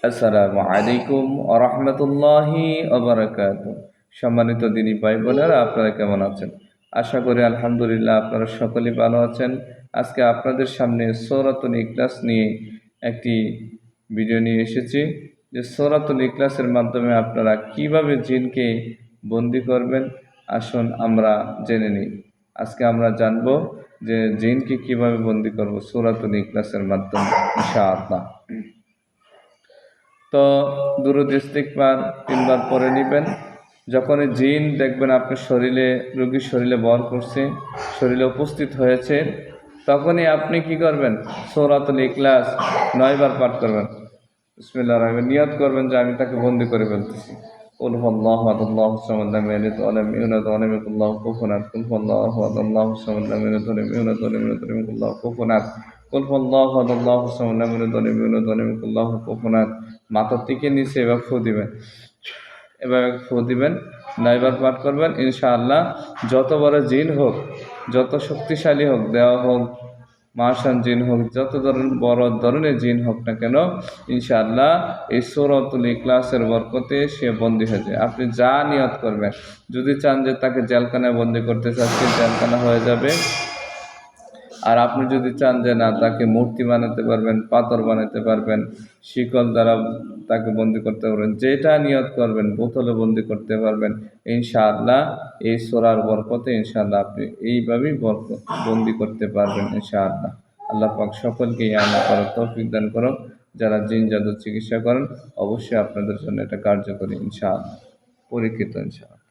আসসালামু আলাইকুম ওয়া রাহমাতুল্লাহি ওয়া বারাকাতুহু। সম্মানিত দিনী ভাই বোনেরা, আপনারা কেমন আছেন? আশা করি আলহামদুলিল্লাহ আপনারা সকলেই ভালো আছেন। আজকে আপনাদের সামনে সূরাতুল ইখলাস নিয়ে একটি ভিডিও নিয়ে এসেছি, যে সূরাতুল ইখলাসের মাধ্যমে আপনারা কিভাবে জিনকে বন্দী করবেন। আসুন আমরা জেনে নিই। আজকে আমরা জানব যে জিনকে কিভাবে বন্দী করব সূরাতুল ইখলাসের মাধ্যমে ইনশাআল্লাহ। তো দুরূদ ইস্তিগফার ৩ বার পড়ে নেবেন। যখনই জিন দেখবেন আপনার শরীরে, রোগীর শরীরে বর করছে, শরীরে উপস্থিত হয়েছে, তখনই আপনি কি করবেন? সূরাতুল ইখলাস ৯ বার পাঠ করবেন। বিসমিল্লাহির রহমানির রহিম। নিয়ত করবেন যে আমি তাকে বন্দী করে ফেলতেছি। কুল হুয়াল্লাহু আহাদ আল্লাহুস সামাদ লাম ইয়ালিদ ওয়া লাম ইউলাদ ওয়া লাম ইয়াকুল লাহু কুফুওয়ান আহাদ। কুল হুয়াল্লাহু আহাদ আল্লাহুস সামাদ লাম ইয়ালিদ ওয়া লাম ইউলাদ ওয়া লাম ইউলাদ ওয়া লাম ইয়াকুল লাহু কুফুওয়ান আহাদ। কুল হুয়াল্লাহু আহাদ আল্লাহুস সামাদ লাম ইয়ালিদ ওয়া লাম ইউলাদ ওয়া লাম ইয়াকুল লাহু কুফুওয়ান আহাদ। মাথার থেকে নিচে এবার ফু দিবেন, এভাবে ফু দিবেন। ৯ বার পাঠ করবেন। ইনশাআল্লাহ যত বড় জিন হোক, যত শক্তিশালী হোক, দেওয়া হোক, মার্শান জিন হোক, যত বড় ধরনের জিন হোক না কেন, ইনশাআল্লাহ এই সূরাতুল ইখলাসের বরকতে সে বন্দী হয়ে যায়। আপনি যা নিয়ত করবেন, যদি চান যে তাকে জেলখানায় বন্দী করতে চাচ্ছেন, জেলখানা হয়ে যাবে। আর আপনি যদি চান যে না, তাকে মূর্তি বানাতে পারবেন, পাথর বানাতে পারবেন, শিকল দ্বারা তাকে বন্দী করতে পারবেন, যেটা নিয়ত করবেন, বোতলে বন্দী করতে পারবেন। ইনশাআল্লাহ এই সূরার বরকতে ইনশাআল্লাহ আপনি এইভাবেই বন্দী করতে পারবেন ইনশাআল্লাহ। আল্লাহ পাক সকলকে এই আমল করার তৌফিক দান করুন। যারা জিন জাদুর চিকিৎসা করেন, অবশ্যই আপনাদের জন্য এটা কার্যকরী ইনশাআল্লাহ, পরীক্ষিত ইনশাআল্লাহ।